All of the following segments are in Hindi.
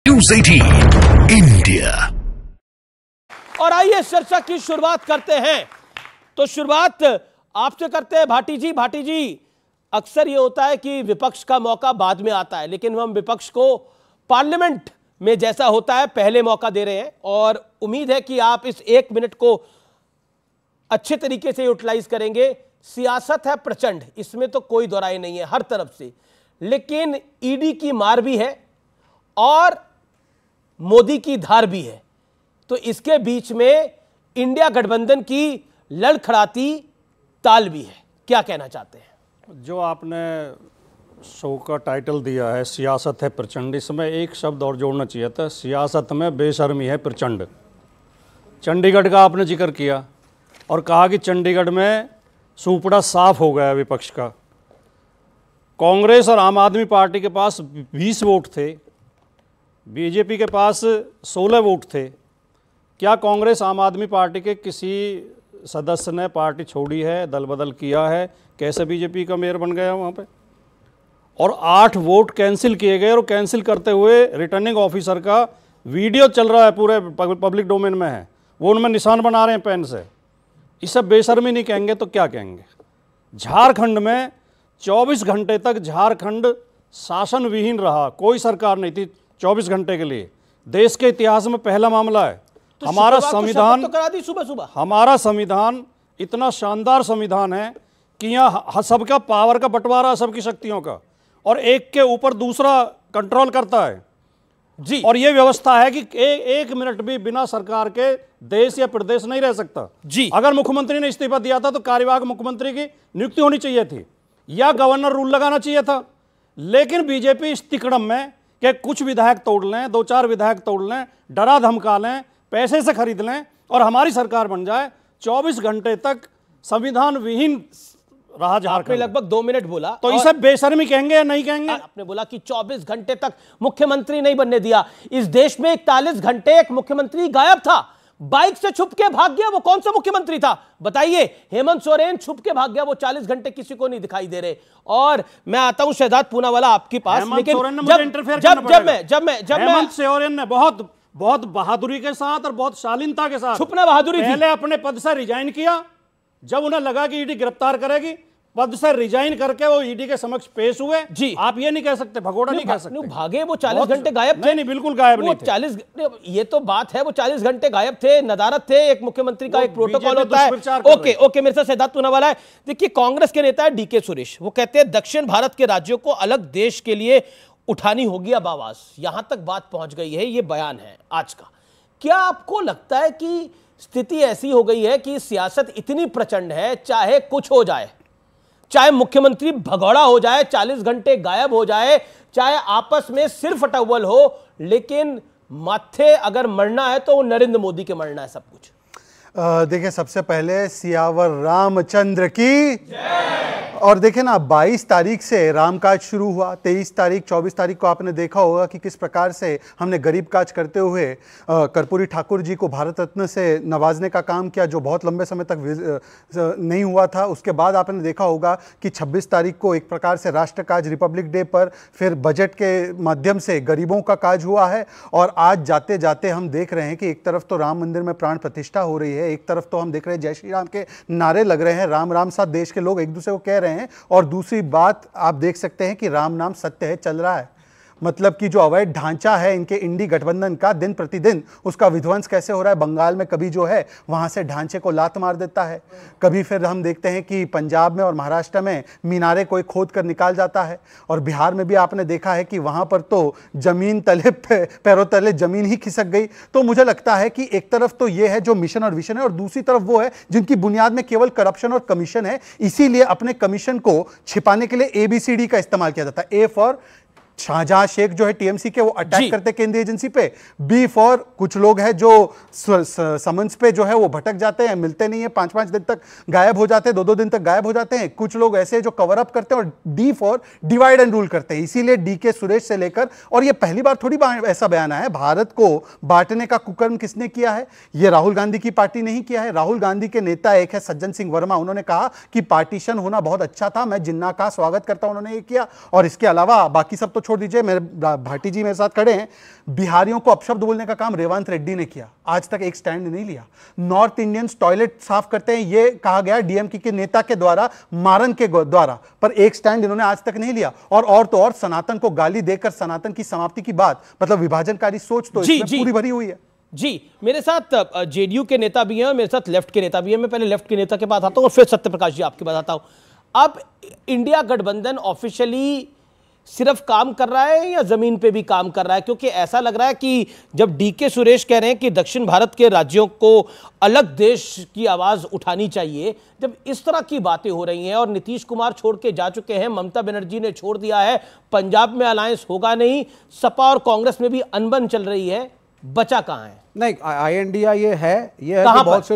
News 18 India. और आइए चर्चा की शुरुआत करते हैं। तो शुरुआत आपसे करते हैं भाटी जी। भाटी जी, अक्सर ये होता है कि विपक्ष का मौका बाद में आता है, लेकिन हम विपक्ष को पार्लियामेंट में जैसा होता है पहले मौका दे रहे हैं और उम्मीद है कि आप इस 1 मिनट को अच्छे तरीके से यूटिलाइज करेंगे। सियासत है प्रचंड, इसमें तो कोई दो राय नहीं है हर तरफ से, लेकिन ईडी की मार भी है और मोदी की धार भी है। तो इसके बीच में इंडिया गठबंधन की लड़खड़ाती ताल भी है। क्या कहना चाहते हैं? जो आपने शो का टाइटल दिया है सियासत है प्रचंड, इसमें एक शब्द और जोड़ना चाहिए था, सियासत में बेशर्मी है प्रचंड। चंडीगढ़ का आपने जिक्र किया और कहा कि चंडीगढ़ में सूपड़ा साफ हो गया विपक्ष का। कांग्रेस और आम आदमी पार्टी के पास 20 वोट थे, बीजेपी के पास 16 वोट थे। क्या कांग्रेस आम आदमी पार्टी के किसी सदस्य ने पार्टी छोड़ी है, दल बदल किया है? कैसे बीजेपी का मेयर बन गया वहाँ पे? और 8 वोट कैंसिल किए गए और कैंसिल करते हुए रिटर्निंग ऑफिसर का वीडियो चल रहा है, पूरे पब्लिक डोमेन में है, वो उनमें निशान बना रहे हैं पेन से। इसे बेशर्मी नहीं कहेंगे तो क्या कहेंगे? झारखंड में 24 घंटे तक झारखंड शासन विहीन रहा, कोई सरकार नहीं थी 24 घंटे के लिए। देश के इतिहास में पहला मामला है। तो हमारा संविधान तो करा दी सुबह हमारा संविधान इतना शानदार संविधान है कि यहाँ सबका पावर का बंटवारा, सबकी शक्तियों का, और एक के ऊपर दूसरा कंट्रोल करता है जी। और ये व्यवस्था है कि एक मिनट भी बिना सरकार के देश या प्रदेश नहीं रह सकता जी। अगर मुख्यमंत्री ने इस्तीफा दिया था तो कार्यवाहक मुख्यमंत्री की नियुक्ति होनी चाहिए थी या गवर्नर रूल लगाना चाहिए था। लेकिन बीजेपी इस तिकड़म में कि कुछ विधायक तोड़ लें, 2-4 विधायक तोड़ लें, डरा धमका लें, पैसे से खरीद लें और हमारी सरकार बन जाए। 24 घंटे तक संविधान विहीन रहा झारखंड। लगभग 2 मिनट बोला, तो इसे बेशर्मी कहेंगे या नहीं कहेंगे? आपने बोला कि 24 घंटे तक मुख्यमंत्री नहीं बनने दिया। इस देश में 41 घंटे एक मुख्यमंत्री गायब था, बाइक से छुप के भाग गया। वो कौन सा मुख्यमंत्री था बताइए? हेमंत सोरेन छुप के भाग गया, वो 40 घंटे किसी को नहीं दिखाई दे रहे। और मैं आता हूं शहजाद पूनावाला आपके पास, लेकिन हेमंत सोरेन ने बहुत बहादुरी के साथ और बहुत शालीनता के साथ, छुपना बहादुरी पहले अपने पद से रिजाइन किया। जब उन्हें लगा कि ईडी गिरफ्तार करेगी, पद से रिजाइन करके वो ईडी के समक्ष पेश हुए जी। आप ये नहीं कह सकते, भगोड़ा नहीं कह सकते। भागे वो 40 घंटे गायब थे? नहीं, बिल्कुल गायब नहीं थे। 40, ये तो बात है, वो 40 घंटे गायब थे, नदारत थे। एक मुख्यमंत्री का एक प्रोटोकॉल होता है। ओके, मेरे साथ सिद्धार्थ पूनावाला है। देखिए, कांग्रेस के नेता है डीके सुरेश, वो कहते हैं दक्षिण भारत के राज्यों को अलग देश के लिए उठानी होगी अब आवाज। यहां तक बात पहुंच गई है, ये बयान है आज का। क्या आपको लगता है कि स्थिति ऐसी हो गई है कि सियासत इतनी प्रचंड है, चाहे कुछ हो जाए, चाहे मुख्यमंत्री भगौड़ा हो जाए, 40 घंटे गायब हो जाए, चाहे आपस में सिर फटव्वल हो, लेकिन माथे अगर मरना है तो वो नरेंद्र मोदी के मरना है सब कुछ? देखिए, सबसे पहले सियावर रामचंद्र की। और देखिए ना, 22 तारीख से रामकाज शुरू हुआ। 23 तारीख 24 तारीख को आपने देखा होगा कि किस प्रकार से हमने गरीब काज करते हुए कर्पूरी ठाकुर जी को भारत रत्न से नवाजने का काम किया, जो बहुत लंबे समय तक नहीं हुआ था। उसके बाद आपने देखा होगा कि 26 तारीख को एक प्रकार से राष्ट्र काज रिपब्लिक डे पर, फिर बजट के माध्यम से गरीबों का काज हुआ है। और आज जाते जाते हम देख रहे हैं कि एक तरफ तो राम मंदिर में प्राण प्रतिष्ठा हो रही है, एक तरफ तो हम देख रहे हैं जय श्री राम के नारे लग रहे हैं, राम राम साथ देश के लोग एक दूसरे को कह रहे हैं। और दूसरी बात आप देख सकते हैं कि राम नाम सत्य है चल रहा है। मतलब कि जो अवैध ढांचा है इनके इंडी गठबंधन का, दिन प्रतिदिन उसका विध्वंस कैसे हो रहा है। बंगाल में कभी जो है वहां से ढांचे को लात मार देता है, कभी फिर हम देखते हैं कि पंजाब में और महाराष्ट्र में मीनारे कोई खोद कर निकाल जाता है, और बिहार में भी आपने देखा है कि वहां पर तो जमीन तले पैरों तले जमीन ही खिसक गई। तो मुझे लगता है कि एक तरफ तो ये है जो मिशन और विजन है, और दूसरी तरफ वो है जिनकी बुनियाद में केवल करप्शन और कमीशन है। इसीलिए अपने कमीशन को छिपाने के लिए ABCD का इस्तेमाल किया जाता है। A फॉर शाहजहां शेख जो है टीएमसी के, वो अटैक करते केंद्रीय एजेंसी पे। बी फॉर कुछ लोग हैं जो समन्स पे जो है वो भटक जाते हैं, मिलते नहीं है, 5-5 दिन तक गायब हो जाते हैं, 2-2 दिन तक गायब हो जाते हैं। कुछ लोग ऐसे जो कवर अप करते हैं। और D for divide and rule करते हैं। इसीलिए डीके सुरेश से लेकर, और ये पहली बार थोड़ी ऐसा बयान आया है, भारत को बांटने का कुकर्म किसने किया है? ये राहुल गांधी की पार्टी नहीं किया है। राहुल गांधी के नेता एक है सज्जन सिंह वर्मा, उन्होंने कहा कि पार्टीशन होना बहुत अच्छा था, मैं जिन्ना का स्वागत करता हूं, उन्होंने ये किया। और इसके अलावा बाकी सब तो छोड़ दीजिए, मेरे भाटी जी मेरे साथ खड़े हैं, बिहारियों को अपशब्द बोलने का काम रेवंत रेड्डी ने किया, आज तक एक स्टैंड नहीं लिया। नॉर्थ इंडियंस टॉयलेट साफ करते हैं ये कहा गया डीएमके के नेता के द्वारा, मारन के द्वारा, पर एक स्टैंड इन्होंने आज तक नहीं लिया। और तो और सनातन को गाली देकर सनातन की समाप्ति की बात, मतलब विभाजनकारी सोच तो इसमें पूरी भरी हुई है। जी, मेरे साथ जेडीयू के नेता भी हैं और मेरे साथ लेफ्ट के नेता भी हैं। मैं पहले लेफ्ट के नेता के पास आता हूं और फिर सत्यप्रकाश जी आपके पास आता हूं। अब इंडिया गठबंधन ऑफिशियली सिर्फ काम कर रहा है या जमीन पे भी काम कर रहा है? क्योंकि ऐसा लग रहा है कि जब डीके सुरेश कह रहे हैं कि दक्षिण भारत के राज्यों को अलग देश की आवाज उठानी चाहिए, जब इस तरह की बातें हो रही हैं और नीतीश कुमार छोड़ के जा चुके हैं, ममता बनर्जी ने छोड़ दिया है, पंजाब में अलायंस होगा नहीं, सपा और कांग्रेस में भी अनबन चल रही है, बचा कहां है? नहीं, INDI ये है कि बहुत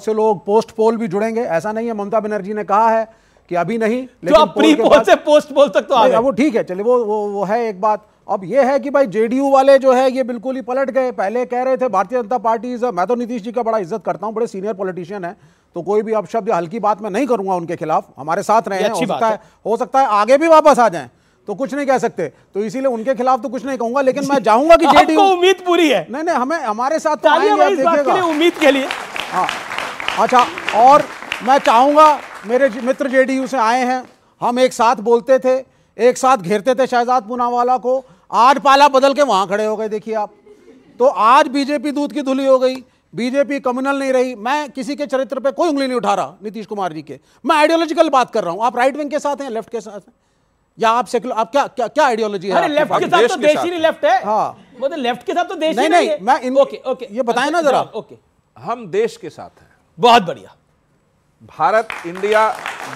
से लोग पोस्ट पोल भी जुड़ेंगे। ऐसा नहीं है, ममता बनर्जी ने कहा है कि अभी नहीं, लेकिन प्री पोल से पोस्ट पोल तक तो आ गए। वो ठीक है, चलिए वो है एक बात। अब ये है कि भाई जेडीयू वाले जो है ये बिल्कुल ही पलट गए। पहले कह रहे थे भारतीय जनता पार्टी, मैं तो नीतीश जी का बड़ा इज्जत करता हूं, बड़े सीनियर पॉलिटिशियन है, तो कोई भी अपशब्द या हल्की बात मैं नहीं करूंगा उनके खिलाफ, हमारे साथ रहे हैं, हो सकता है आगे भी वापस आ जाएं, तो कुछ नहीं कह सकते, तो इसीलिए उनके खिलाफ तो कुछ नहीं कहूंगा। लेकिन मैं चाहूंगा कि जेडीयू, उम्मीद पूरी है। नहीं, हमें हमारे साथ तो आएंगे, उम्मीद के लिए। हाँ, अच्छा, और मैं चाहूंगा, मेरे मित्र जेडीयू से आए हैं, हम एक साथ बोलते थे, एक साथ घेरते थे शहजाद पूनावाला को, आज पाला बदल के वहां खड़े हो गए। देखिए आप, तो आज बीजेपी दूध की धुली हो गई, बीजेपी कम्युनल नहीं रही। मैं किसी के चरित्र पे कोई उंगली नहीं उठा रहा नीतीश कुमार जी के, मैं आइडियोलॉजिकल बात कर रहा हूं। आप राइट विंग के साथ हैं, लेफ्ट के साथ हैं, या आप सेकुलर, आप क्या आइडियोलॉजी है? अरे लेफ्ट के साथ तो देश ही लेफ्ट है। हाँ, मतलब लेफ्ट के साथ तो देश ही नहीं है। मैं ओके, ये बताएं ना जरा। ओके, हम देश के साथ हैं। बहुत बढ़िया। भारत इंडिया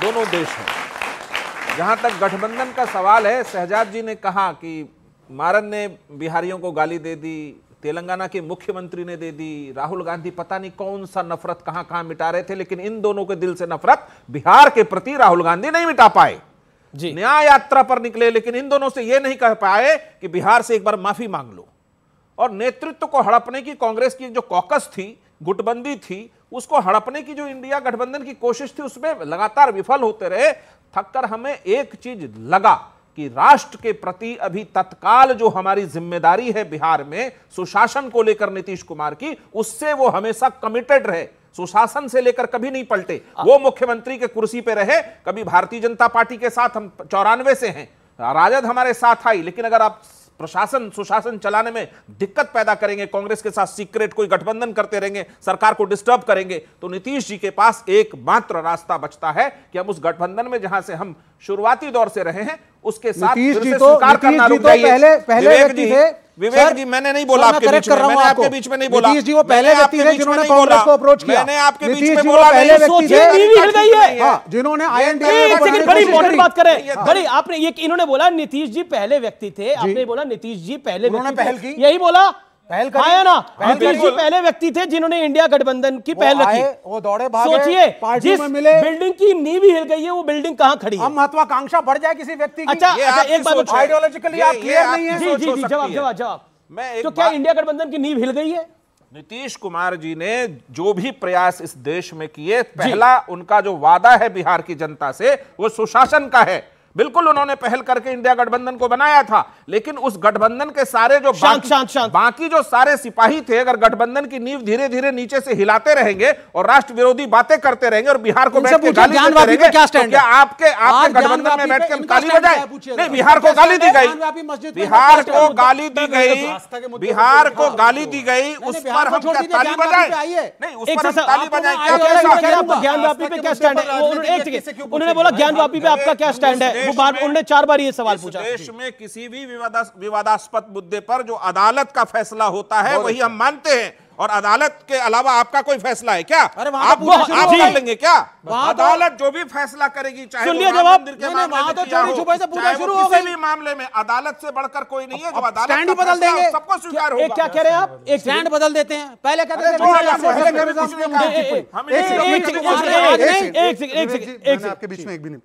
दोनों देश हैं। जहां तक गठबंधन का सवाल है, शहजाद जी ने कहा कि मारन ने बिहारियों को गाली दे दी, तेलंगाना के मुख्यमंत्री ने दे दी, राहुल गांधी पता नहीं कौन सा नफरत कहां कहां मिटा रहे थे, लेकिन इन दोनों के दिल से नफरत बिहार के प्रति राहुल गांधी नहीं मिटा पाए। न्याय यात्रा पर निकले, लेकिन इन दोनों से यह नहीं कह पाए कि बिहार से एक बार माफी मांग लो। और नेतृत्व को हड़पने की कांग्रेस की जो कॉकस थी, गुटबंदी थी, उसको हड़पने की जो इंडिया गठबंधन की कोशिश थी, उसमें लगातार विफल होते रहे। थककर हमें एक चीज लगा कि राष्ट्र के प्रति अभी तत्काल जो हमारी जिम्मेदारी है बिहार में सुशासन को लेकर नीतीश कुमार की, उससे वो हमेशा कमिटेड रहे, सुशासन से लेकर कभी नहीं पलटे। वो मुख्यमंत्री के कुर्सी पे रहे, कभी भारतीय जनता पार्टी के साथ, हम 94 से हैं, राजद हमारे साथ आई, लेकिन अगर आप प्रशासन सुशासन चलाने में दिक्कत पैदा करेंगे, कांग्रेस के साथ सीक्रेट कोई गठबंधन करते रहेंगे, सरकार को डिस्टर्ब करेंगे, तो नीतीश जी के पास एकमात्र रास्ता बचता है कि हम उस गठबंधन में जहां से हम शुरुआती दौर से रहे हैं उसके साथ फिर से स्वीकार करना रुक जाइए। विवेक जी, मैंने नहीं बोला आपके बीच में, मैंने आपके बीच में नहीं बोला। नीतीश जी वो पहले व्यक्ति थे जिन्होंने कांग्रेस को अप्रोच किया। मैंने आपके बीच में बोला, पहले व्यक्ति थे जिन्होंने बड़ी इंपॉर्टेंट बात करें, बड़ी आपने ये इन्होंने बोला नीतीश जी पहले व्यक्ति थे, आपने बोला नीतीश जी पहले पहल की, यही बोला, पहल आया ना, नीतीश जी पहले व्यक्ति थे जिन्होंने इंडिया गठबंधन की पहल रखी। वो दौड़े भागे, सोचिए जिस बिल्डिंग की नींव हिल गई है वो बिल्डिंग कहां खड़ी है? हम महत्वाकांक्षा बढ़ जाए किसी व्यक्ति की। अच्छा, एक बात आइडियोलॉजिकली आप क्लियर नहीं है। जी, जवाब। तो क्या इंडिया गठबंधन की नींव हिल गई है? नीतीश कुमार जी ने जो भी प्रयास इस देश में किए, पहला उनका जो वादा है बिहार की जनता से वो सुशासन का है। बिल्कुल उन्होंने पहल करके इंडिया गठबंधन को बनाया था, लेकिन उस गठबंधन के सारे जो बाकी जो सारे सिपाही थे, अगर गठबंधन की नींव धीरे धीरे नीचे से हिलाते रहेंगे और राष्ट्र विरोधी बातें करते रहेंगे और बिहार को बैठ के गाली देते रहेंगे, तो क्या आपके गठबंधन में बैठ के हम गाली बजाए? नहीं, बिहार को गाली दी गई, बिहार को गाली दी गई, बिहार को गाली दी गई, उस पर हम क्या ताली बजाए? नहीं, उस पर हम ताली बजाए? ज्ञानवापी पे क्या स्टैंड है? उन्होंने बोला ज्ञानवापी पे आपका क्या स्टैंड है? उन्होंने 4 बार ये सवाल पूछा। देश में किसी भी विवादास्पद मुद्दे पर जो अदालत का फैसला होता है वही हम मानते हैं, और अदालत के अलावा आपका कोई फैसला है क्या? आप कर लेंगे क्या? अदालत जो भी फैसला करेगी, चाहे किसी भी मामले में अदालत से बढ़कर कोई नहीं है। जो अदालत बदल देंगे सबको स्वीकार होगा। क्या कह रहे हैं आप? एक स्टैंड बदल देते हैं, पहले कहते थे आपके बीच में एक भी नहीं,